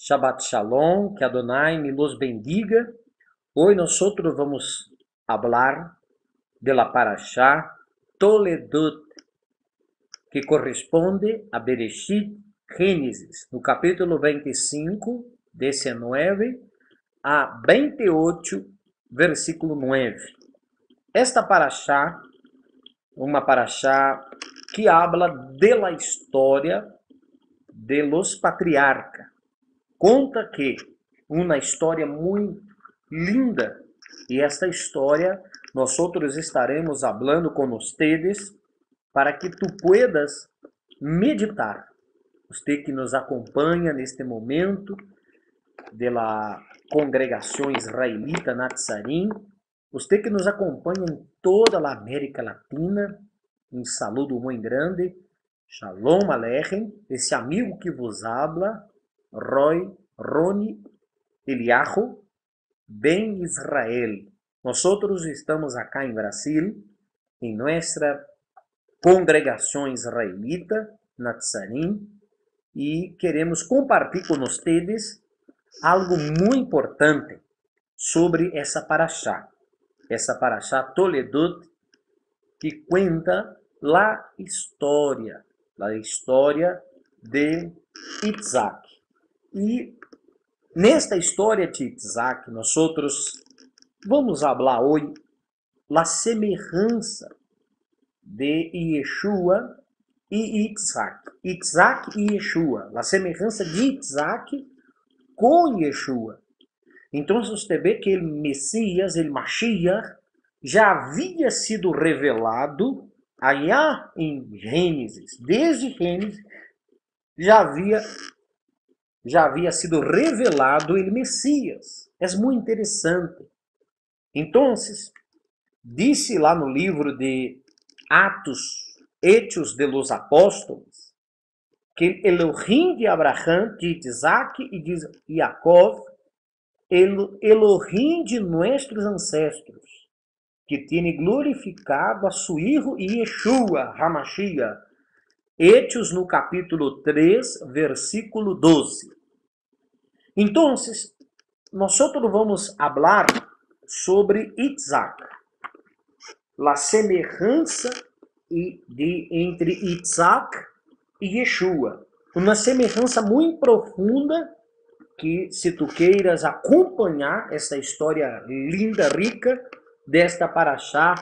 Shabbat Shalom, que Adonai me los bendiga. Hoy nosotros vamos hablar de la parashá Toledot, que corresponde a Bereshit, Gênesis, no capítulo 25, 19 a 28, versículo 9. Esta parashá, uma parashá que habla de la história de los patriarcas. Conta que uma história muito linda, e esta história nós estaremos falando com vocês para que tu puedas meditar. Você que nos acompanha neste momento da congregação israelita Natzarim, você que nos acompanha em toda a América Latina, um saludo muito grande. Shalom Aleichem, esse amigo que vos habla, Roni Eliahu, Ben Israel. Nós estamos acá em Brasil, em nossa congregação israelita, Natzarim, e queremos compartilhar com vocês algo muito importante sobre essa parashá Toledot, que conta a história de Isaac. E nesta história de Isaac, nós vamos falar hoje a semelhança de Yeshua e Isaac. Isaac e Yeshua. A semelhança de Isaac com Yeshua. Então, você vê que o Messias, o Mashiach, já havia sido revelado allá em Gênesis. Desde Gênesis já havia sido revelado o Messias. É muito interessante. Então, disse lá no livro de Hechos de los Apóstolos, que Elohim de Abraham, de Isaac e de Jacob, Elohim de nossos ancestros, que tem glorificado a seu Filho Yeshua, Hamashiach. Hechos no capítulo 3, versículo 12. Então, nós vamos falar sobre Isaac, a semelhança entre Isaac e Yeshua. Uma semelhança muito profunda que, se tu queiras acompanhar essa história linda, rica, desta parashá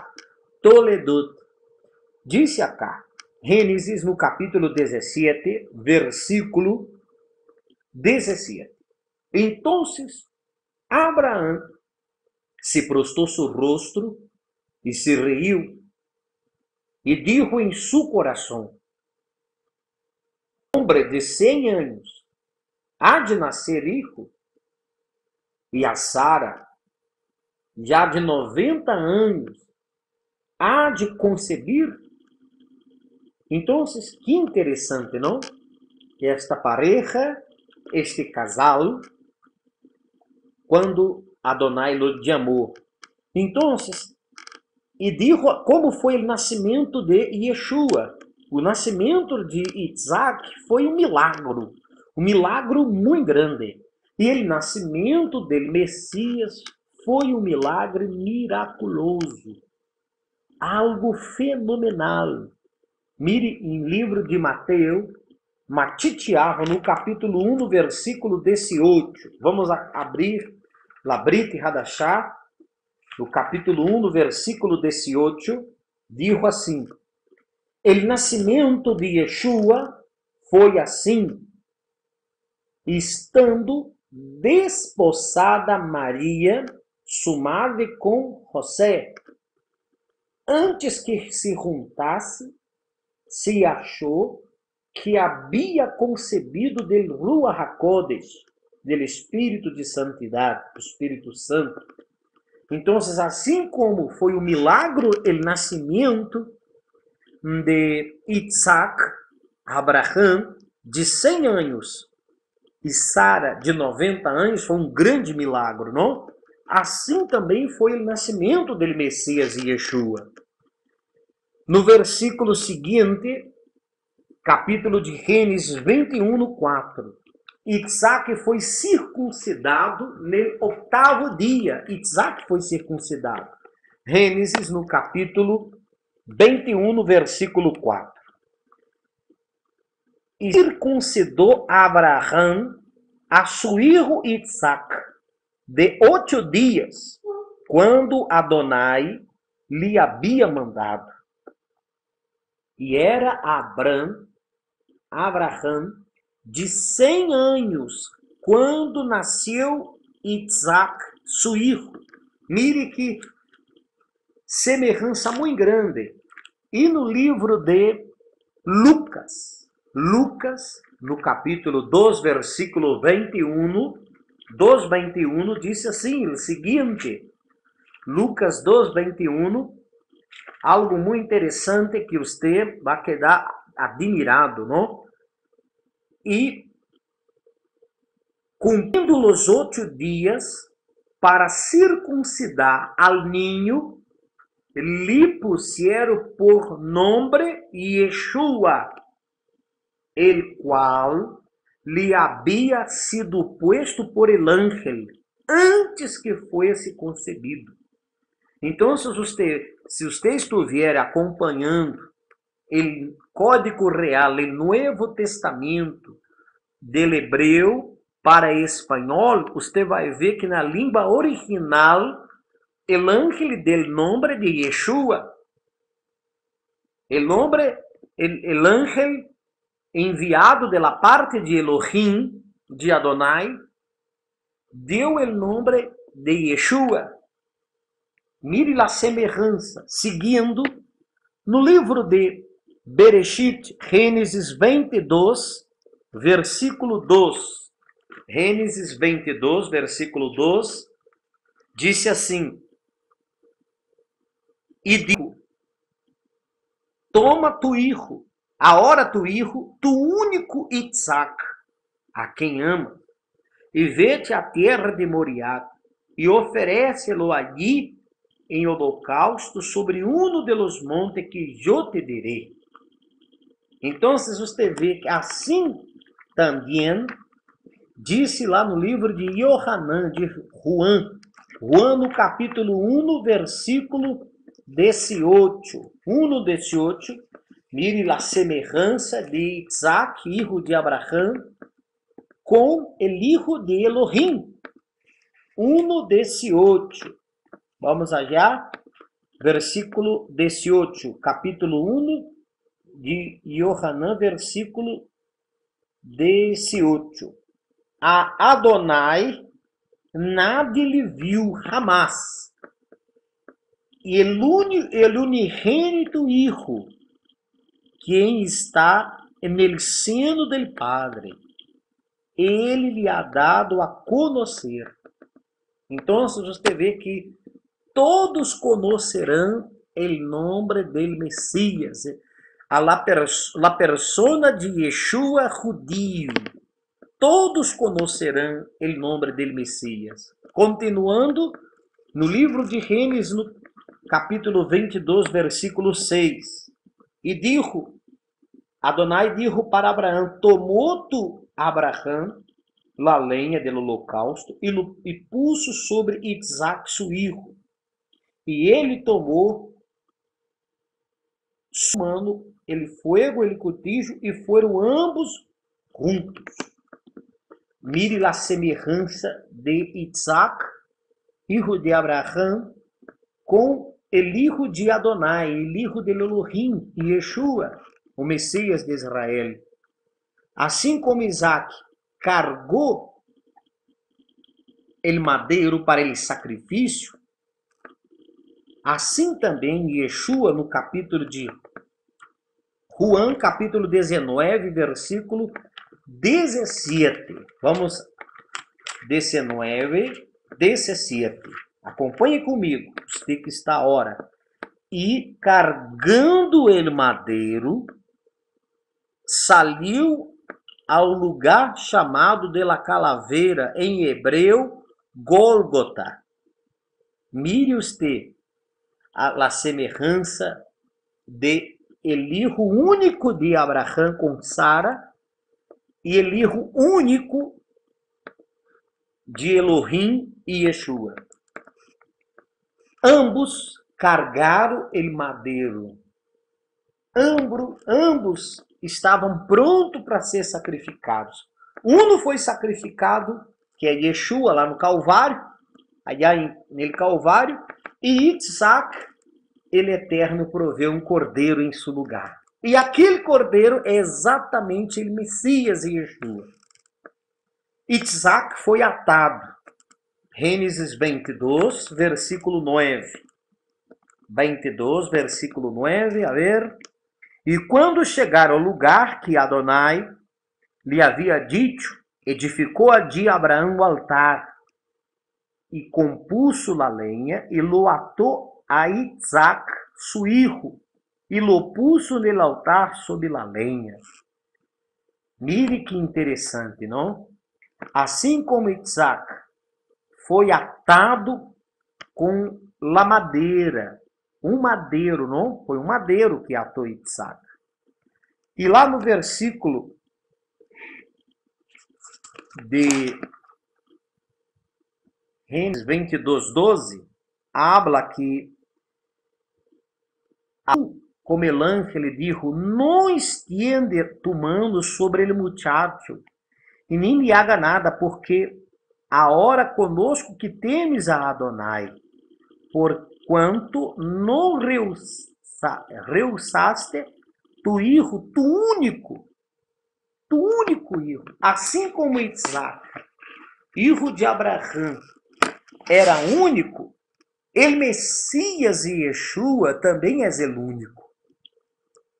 Toledot. Disse acá, Gênesis no capítulo 17, versículo 17. Então, Abraão se prostou su rostro e se riu e dijo em su coração: hombre de 100 anos há de nascer hijo, e a Sara, já de 90 anos, há de conceber. Então, que interessante, não? Esta pareja, este casal, quando Adonai lo chamou. Então, e dijo como foi o nascimento de Yeshua. O nascimento de Isaac foi um milagre muito grande. E o nascimento do Messias foi um milagre miraculoso, algo fenomenal. Mire em livro de Mateus, Matitiava, no capítulo 1, no versículo 18. Vamos abrir la Brit Hadashah, no capítulo 1, no versículo 18, diz assim: o nascimento de Yeshua foi assim, estando desposada Maria, sua madre, com José. Antes que se juntasse, se achou que havia concebido del Ruach HaKodesh, del Espírito de Santidade, do Espírito Santo. Então, assim como foi o milagre, o nascimento de Isaac, Abraham, de 100 anos, e Sara, de 90 anos, foi um grande milagre, não? Assim também foi o nascimento do Messias Yeshua. No versículo seguinte, capítulo de Gênesis 21, no 4. Isaac foi circuncidado no 8º dia. Isaac foi circuncidado. Gênesis, no capítulo 21, no versículo 4. E circuncidou Abraão a seu filho Isaac de 8 dias, quando Adonai lhe havia mandado. E era Abraão de 100 anos, quando nasceu Isaac, seu filho. Mire que semelhança muito grande. E no livro de Lucas, no capítulo 2, versículo 21, 2:21, disse assim, o seguinte, Lucas 2:21, algo muito interessante que você vai quedar admirado, não? E, cumprindo os 8 dias, para circuncidar al niño, lhe puseram por nome Yeshua, el qual lhe havia sido puesto por el ángel antes que fosse concebido. Então, se você estiver acompanhando o Código Real, o Novo Testamento, del hebreu para espanhol, você vai ver que na língua original, o ángel del nome de Yeshua, el ángel enviado de la parte de Elohim, de Adonai, deu o nome de Yeshua. Mire a semelhança, seguindo no livro de Bereshit, Gênesis 22, versículo 2. Gênesis 22, versículo 2, disse assim, e digo, toma tu hijo, agora tu hijo, tu único Isaac, a quem ama, e vete à terra de Moriá, e oferece-lo allí em holocausto sobre um dos montes que eu te direi. Então, você vê que assim também disse lá no livro de Yohanan, de Juan no capítulo 1, versículo 18. 1:18, mire a semelhança de Isaac, filho de Abraão, com o hijo de Elohim. 1:18. Vamos allá, versículo 18, capítulo 1 de Yohanan, versículo 18. A Adonai nada lhe viu jamás, e el unigênito Hijo, quem está no seno del Padre, ele lhe ha dado a conhecer. Então, você vê que todos conhecerão o nome del Messias, a persona de Yeshua judío. Todos conhecerão o nome del Messias. Continuando, no livro de Gênesis, no capítulo 22, versículo 6. E dijo, Adonai dijo para Abraão, tomou tu Abraão la lenha del holocausto e puso sobre Isaac su hijo. E ele tomou su mano, el fuego, el cutillo, e foram ambos juntos. Mire a semelhança de Isaac, hijo de Abraão, com o hijo de Adonai, o hijo de Elohim, Yeshua, o Messias de Israel. Assim como Isaac cargou o madeiro para o sacrifício, assim também Yeshua, no capítulo de Juan, capítulo 19, versículo 17. Vamos, 19, 17. Acompanhe comigo, você que está a hora. E cargando o madeiro, saiu ao lugar chamado de la Calaveira, em hebreu, Gólgota. Mire você a semelhança de el hijo único de Abraão com Sara e el hijo único de Elohim e Yeshua. Ambos carregaram o madeiro. Ambos estavam prontos para ser sacrificados. Um foi sacrificado, que é Yeshua, lá no Calvário, allá no Calvário, e Isaac, ele eterno, proveu um cordeiro em seu lugar. E aquele cordeiro é exatamente o Messias e Yeshua. Isaac foi atado. Gênesis 22, versículo 9. 22, versículo 9, a ver. E quando chegaram ao lugar que Adonai lhe havia dito, edificou de Abraão o altar, e compuso a lenha, e lo atou a Isaac, seu filho, e lo puso no altar sobre a lenha. Mire que interessante, não? Assim como Isaac foi atado com a madeira, um madeiro, não? Foi um madeiro que atou Isaac. E lá no versículo de Gênesis 22, 12, habla que como el ángel le dijo, não extiende tu mano sobre el muchacho, e nem lhe haga nada, porque agora conosco que temes a Adonai, porquanto não rehusaste tu hijo, tu único hijo, assim como Isaac, hijo de Abraão, era único, el Messias e Yeshua também é o único,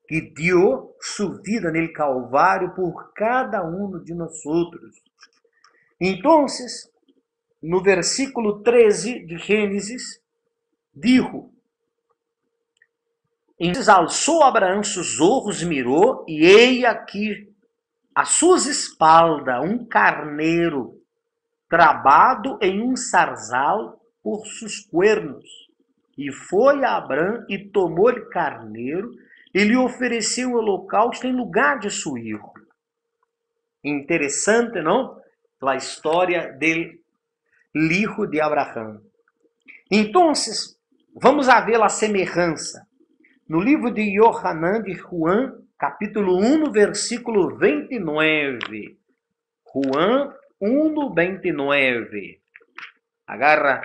que deu sua vida no Calvário por cada um de nós outros. Então, no versículo 13 de Gênesis, dijo: Então alçou Abraão seus olhos, mirou, e eis aqui a suas espaldas um carneiro, travado em um sarzal por seus cuernos. E foi a Abraão e tomou-lhe carneiro, e lhe ofereceu o holocausto em lugar de seu filho. Interessante, não? A história do filho de Abraão. Então, vamos a ver a semelhança. No livro de Yohanan de Juan, capítulo 1, versículo 29. Juan 1, 29. Agarra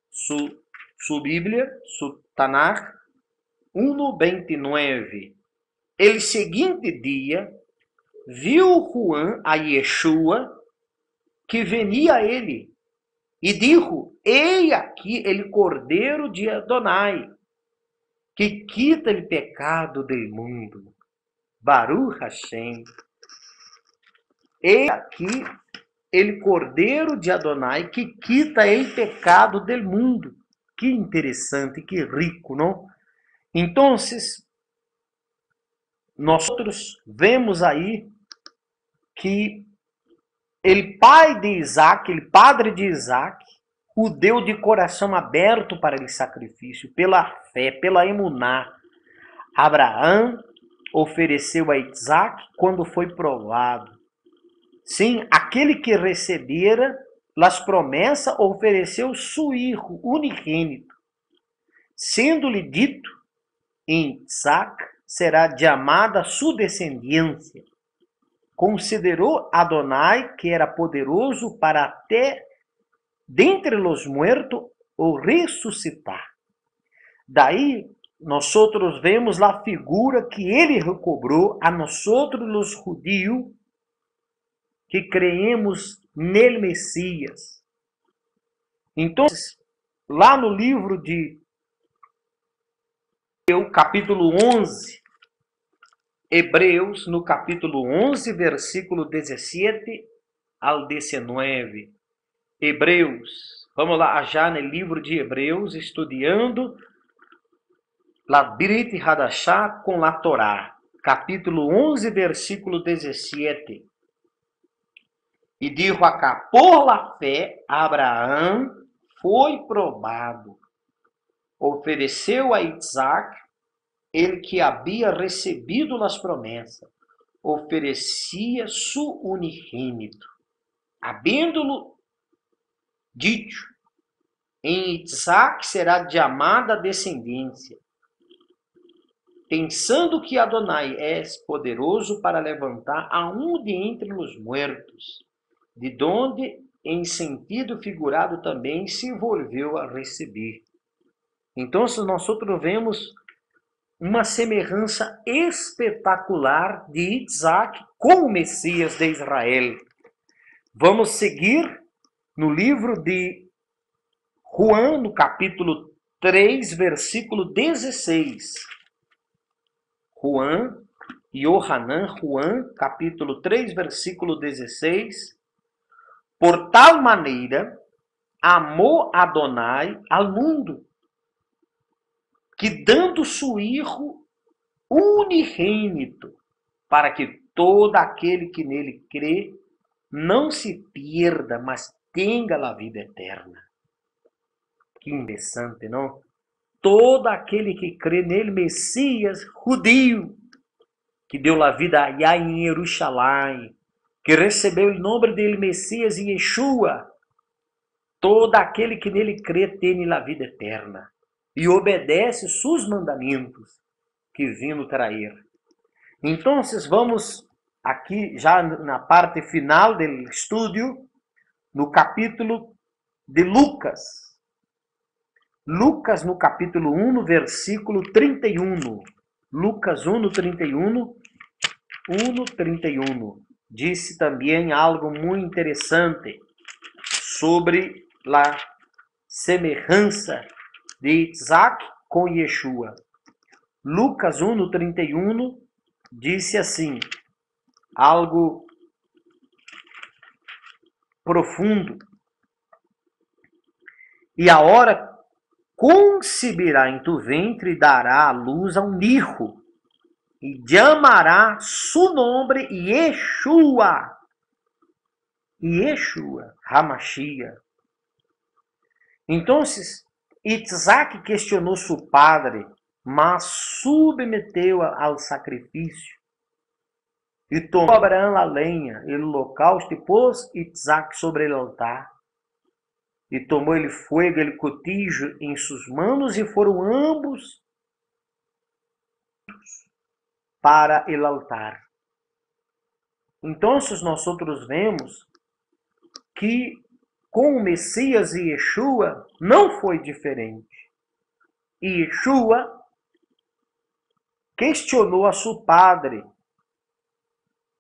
sua Bíblia, su Tanakh, 1, 29. El seguinte dia, viu Juan a Yeshua, que venia a ele, e dijo: Ei aqui ele cordeiro de Adonai, que quita o pecado do mundo. Baruch Hashem. Ei aqui ele cordeiro de Adonai, que quita o pecado do mundo. Que interessante, que rico, não? Então, nós vemos aí que o pai de Isaac, o padre de Isaac, o deu de coração aberto para o sacrifício, pela fé, pela emuná. Abraão ofereceu a Isaac quando foi provado. Sim, aquele que recebera as promessas ofereceu seu filho unigênito, sendo-lhe dito: em Isaac será chamada sua descendência. Considerou Adonai que era poderoso para até dentre os muertos o ressuscitar. Daí, nós vemos a figura que ele recobrou a nós, os judeus, que creemos nele Messias. Então, lá no livro de capítulo 11, Hebreus, no capítulo 11, versículo 17 ao 19. Hebreus, vamos lá, já no livro de Hebreus, estudando la Brit Hadashah com la Torá, capítulo 11, versículo 17. E dijo acá: por la fé, Abraão foi provado, ofereceu a Isaac, ele que havia recebido as promessas, oferecia su unigênito, habendo-lo dicho: em Isaac será chamada descendência, pensando que Adonai é poderoso para levantar a um de entre os mortos, de donde, em sentido figurado, também se volveu a receber. Então, nós vemos uma semelhança espetacular de Isaac com o Messias de Israel. Vamos seguir no livro de Juan, no capítulo 3, versículo 16. Juan, capítulo 3, versículo 16. Por tal maneira, amou Adonai ao mundo, que dando seu Filho unigênito, para que todo aquele que nele crê não se pierda, mas tenha a vida eterna. Que interessante, não? Todo aquele que crê nele, Messias judeu, que deu a vida allá em Jerusalém, que recebeu o nome dele, Messias e Yeshua, todo aquele que nele crê tem a vida eterna e obedece seus mandamentos que vindo trair. Então, vamos aqui já na parte final do estudo, no capítulo de Lucas. Lucas, no capítulo 1, versículo 31. Lucas 1, 31. Disse também algo muito interessante sobre a semelhança de Isaac com Yeshua. Lucas 1, 31 disse assim, algo profundo. E a hora concebirá em tu ventre e dará à luz a um hijo, e chamará su nome Yeshua. Yeshua, Hamashia. Então, Isaac questionou seu padre, mas submeteu ao sacrifício. E tomou Abraão a lenha, e o holocausto, e pôs Isaac sobre o altar. E tomou ele fogo, ele cotijo em suas mãos, e foram ambos para o altar. Então, nós vemos que com o Messias e Yeshua não foi diferente. E Yeshua questionou a seu padre,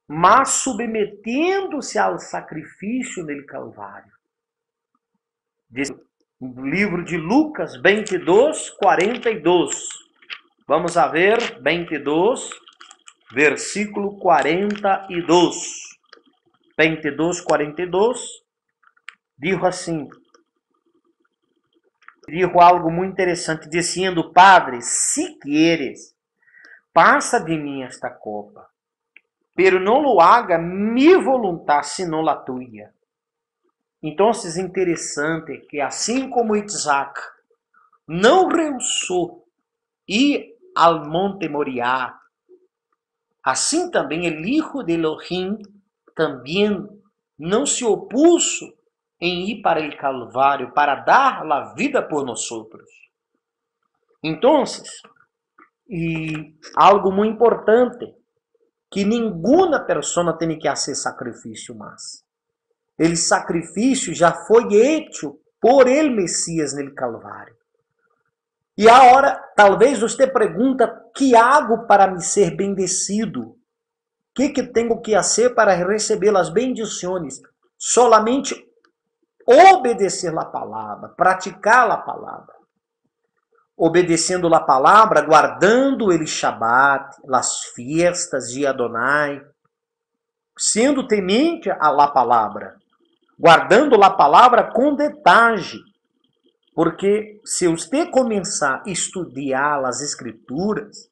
mas submetendo-se ao sacrifício no Calvário. Diz no livro de Lucas 22, 42. Vamos a ver, 22, versículo 42. 22, 42. Dijo assim, dijo algo muito interessante, dizendo: Padre, se queres, passa de mim esta copa, pero não lo haga mi voluntad, sino la tuya. Então, é interessante que, assim como Isaac não rehusou ir ao Monte Moriá, assim também o Hijo de Elohim também não se opuso em ir para o Calvário para dar a vida por nós. Então, e algo muito importante, que nenhuma pessoa tem que fazer sacrifício mais. O sacrifício já foi feito por el Messias no Calvário. E agora, talvez você pergunta, que hago para me ser bendecido? O que tenho que fazer para receber as bendições? Solamente obedecer a palavra, praticar a palavra. Obedecendo a palavra, guardando o Shabat, as fiestas de Adonai, sendo temente a palavra, guardando a palavra com detalhe, porque se você começar a estudar as escrituras,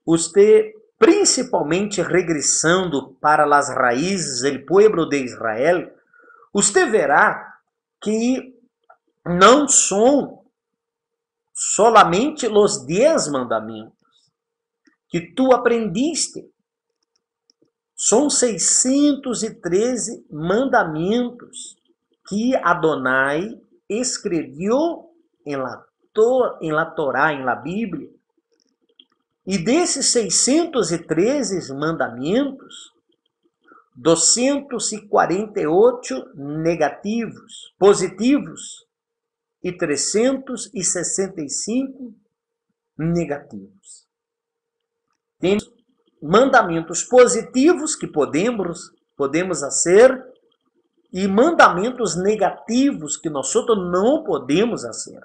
você, principalmente regressando para as raízes do povo de Israel, você verá que não são solamente os 10 mandamentos que tu aprendiste. São 613 mandamentos que Adonai escreveu em la Torá, em la Bíblia. E desses 613 mandamentos, 248 negativos, positivos, e 365 negativos. Temos mandamentos positivos que podemos fazer e mandamentos negativos que nós não podemos fazer.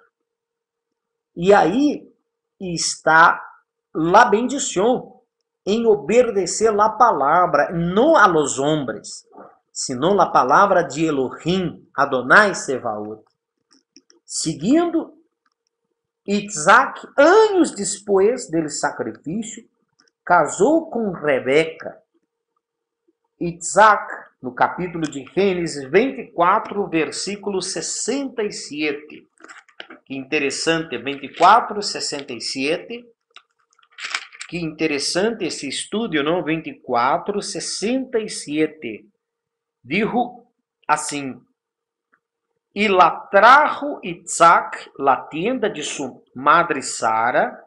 E aí está la bendição em obedecer a palavra, não a los hombres, senão a palavra de Elohim, Adonai Sevaot. Seguindo, Isaac, anos depois do sacrifício, casou com Rebeca. Isaac, no capítulo de Gênesis 24, versículo 67. Que interessante, 24, 67. Que interessante esse estudo, não? 24, 67. Dijo assim: E la trajo Isaac la tienda de sua madre Sara,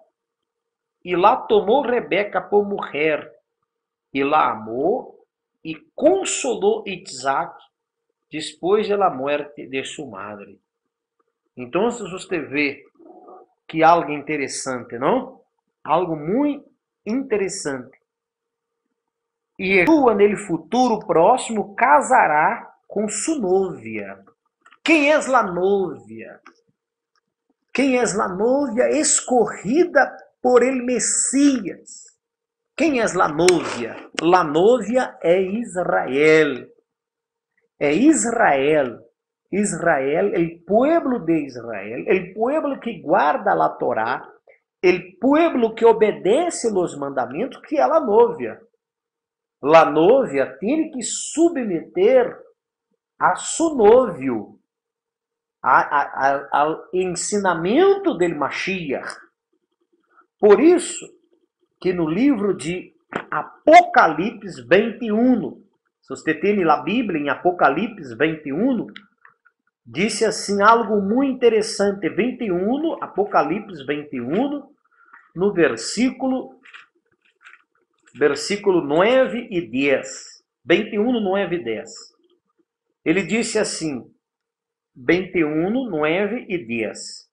e la tomou Rebeca por mujer, e la amou, e consolou Isaac depois da morte de sua madre. Então, você vê que algo interessante, não? Algo muito interessante. E Yeshua, no futuro próximo, casará com sua novia. Quem é a novia? Quem é a novia escorrida por el Messias? Quem é a novia? La novia é Israel. É Israel. Israel, el pueblo de Israel, el pueblo que guarda a Torá, el pueblo que obedece os mandamentos, que é a novia. La novia tem que submeter a seu novio ao ensinamento del Mashiach. Por isso que no livro de Apocalipse 21, se você tem a Bíblia em Apocalipse 21, disse assim algo muito interessante. 21, Apocalipse 21, no versículo 9 e 10. 21, 9 e 10. Ele disse assim, 21, 9 e 10.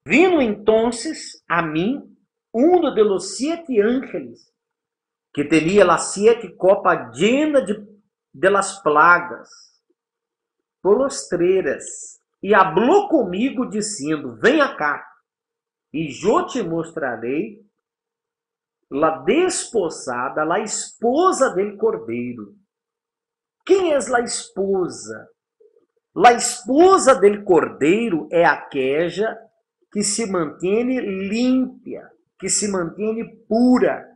Vino entonces a mim uno de los 7 ángeles, que tinha las 7 copas llenas de las plagas, postreras, e hablou comigo, dizendo: Venha cá, e eu te mostrarei la desposada, la esposa del Cordeiro. Quem é la esposa? La esposa del Cordeiro é aquela que se mantém limpa, que se mantém pura.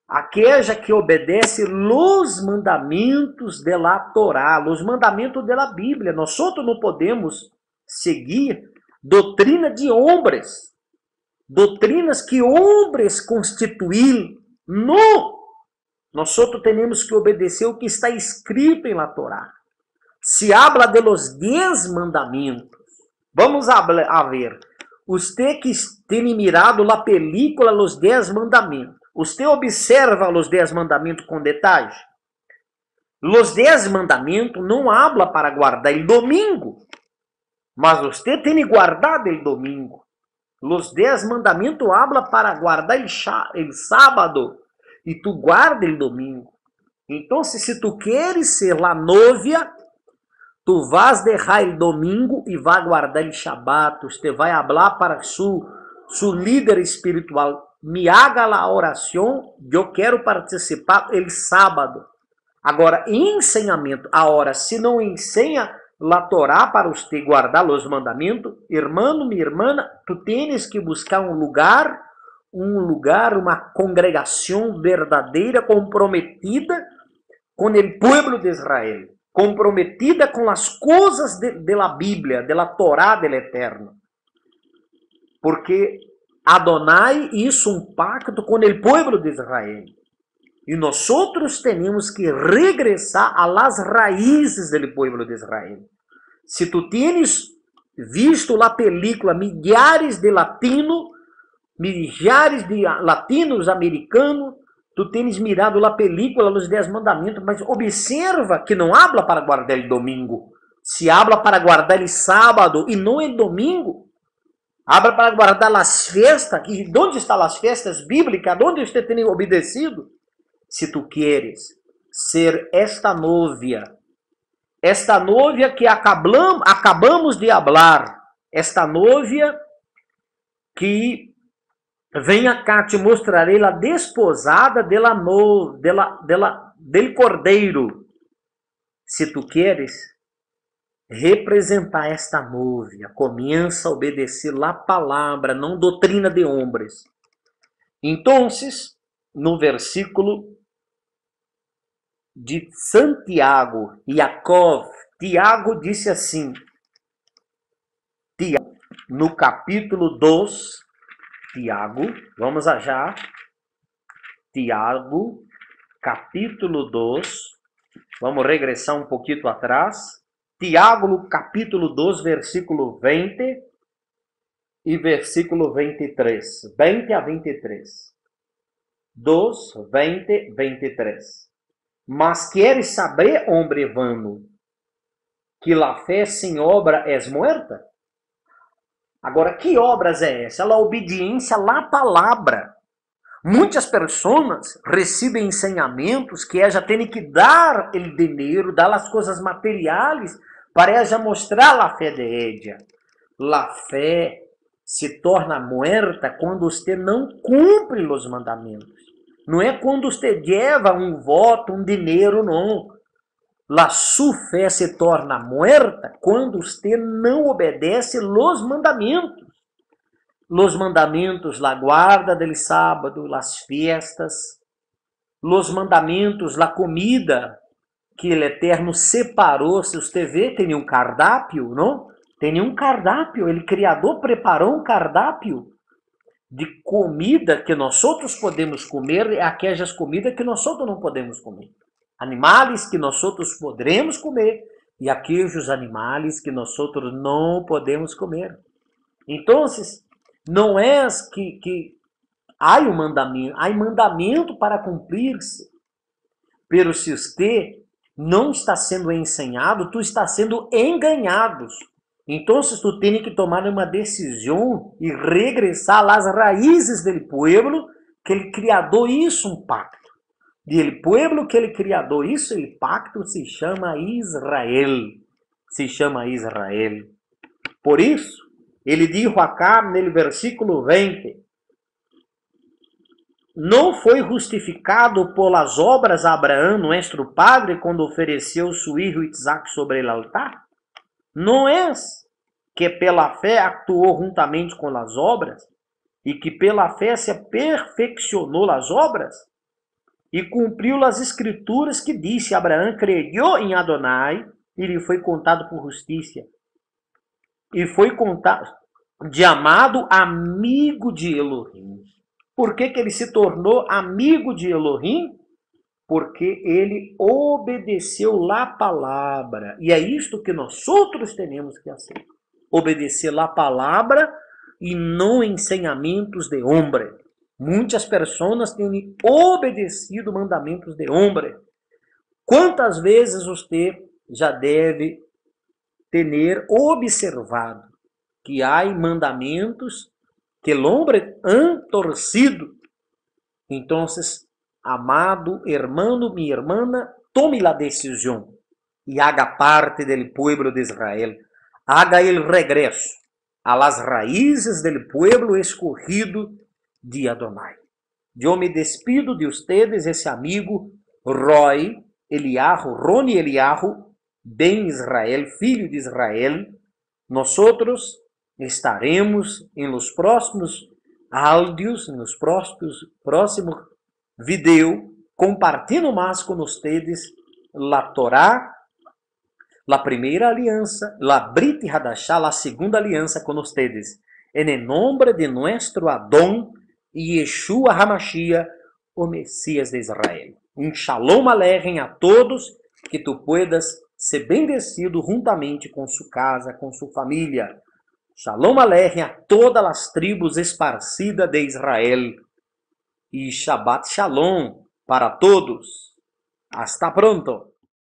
Aquela que obedece los mandamentos de la Torá, los mandamentos de la Bíblia. Nós não podemos seguir doutrina de homens, doutrinas que homens constituíram. Não! Nós temos que obedecer o que está escrito em la Torá. Se habla de los 10 mandamentos. Vamos a ver. Usted que tem mirado a película Los 10 Mandamentos. Você observa os 10 mandamentos com detalhe? Os 10 mandamentos não habla para guardar o domingo, mas você tem que guardar o domingo. Os 10 mandamentos habla para guardar o sábado e tu guarda o domingo. Então, se tu queres ser a novia, tu vas deixar o domingo e vai guardar o Shabbat. Você vai falar para su líder espiritual: me haga a oração, eu quero participar el sábado. Agora, ensinamento. Agora, se não ensina a Torá para você guardar os mandamentos, irmão, minha irmã, tu tens que buscar um lugar, uma congregação verdadeira, comprometida com o povo de Israel, comprometida com as coisas de la Bíblia, de la Torá del Eterno. Porque Adonai hizo um pacto com o povo de Israel. E nós outros temos que regressar a las raízes do povo de Israel. Se tu tienes visto a película milhares de latinos americanos, tu tens mirado a película Los 10 Mandamentos, mas observa que não habla para guardar o domingo. Se habla para guardar o sábado e não o domingo. Habla para guardar as festas. E onde estão as festas bíblicas? Onde você tem obedecido? Se tu queres ser esta novia que acabamos de falar, esta novia que venha cá, te mostrarei a desposada del cordeiro. Se tu queres representar esta novia, começa a obedecer a palavra, não doutrina de homens. Então, no versículo de Santiago, Tiago disse assim, no capítulo 2, Tiago, vamos já, Tiago, capítulo 2, vamos regressar um pouquinho atrás, Tiago, capítulo 2, versículo 20 e versículo 23, 20 a 23, 2, 20, 23. Mas queres saber, homem vano, que a fé sem obra é morta? Agora, que obras é essa? A obediência à palavra. Muitas pessoas recebem ensinamentos que já têm que dar o dinheiro, dar as coisas materiais para ela mostrar a fé de ela. A fé se torna morta quando você não cumpre os mandamentos. Não é quando você leva um voto, um dinheiro, não. A sua fé se torna morta quando você não obedece os mandamentos. Os mandamentos, a guarda do sábado, as festas, os mandamentos, a comida que o Eterno separou. Se você vê, tem um cardápio, não? Tem um cardápio, o Criador preparou um cardápio de comida que nós outros podemos comer, é aquelas comidas que nós outros não podemos comer. Animais que nós outros poderemos comer e aqueles animais que nós outros não podemos comer. Então, não é que há um mandamento, há mandamento para cumprir-se. Pero se você não está sendo ensinado, tu está sendo enganado. Então, tu tem que tomar uma decisão e regressar às raízes do povo que ele Criador hizo um pacto. E o povo que ele Criador hizo o pacto se chama Israel. Se chama Israel. Por isso, ele disse acá no versículo 20, não foi justificado por las obras Abraão, nosso padre, quando ofereceu seu filho Isaac sobre o altar? Não é que pela fé actuou juntamente com as obras e que pela fé se perfeccionou as obras e cumpriu as escrituras que disse: Abraão creu em Adonai e lhe foi contado por justiça. E foi contado de amado amigo de Elohim. Por que ele se tornou amigo de Elohim? Porque ele obedeceu a palavra. E é isto que nós outros temos que fazer. Obedecer a palavra e não ensinamentos de homem. Muitas pessoas têm obedecido mandamentos de homem. Quantas vezes você já deve ter observado que há mandamentos que o homem han torcido? Então, amado hermano, minha irmã, tome a decisão e haga parte do povo de Israel. Haga el regresso a las raízes del pueblo escogido de Adonai. Eu me despido de ustedes, esse amigo Roni Eliahu, ben Israel, filho de Israel. Nós estaremos em los próximos áudios, nos próximos vídeos, compartilhando mais com vocês a Torá, a primeira aliança, a Brit Hadashah, a segunda aliança com vocês. En el nombre de nuestro Adón Yeshua HaMashiach, o Messias de Israel. Um Shalom Aleichem a todos, que tu puedas ser bendecido juntamente com sua casa, com sua família. Shalom Aleichem a todas as tribos esparcidas de Israel. E Shabbat Shalom para todos. Hasta pronto.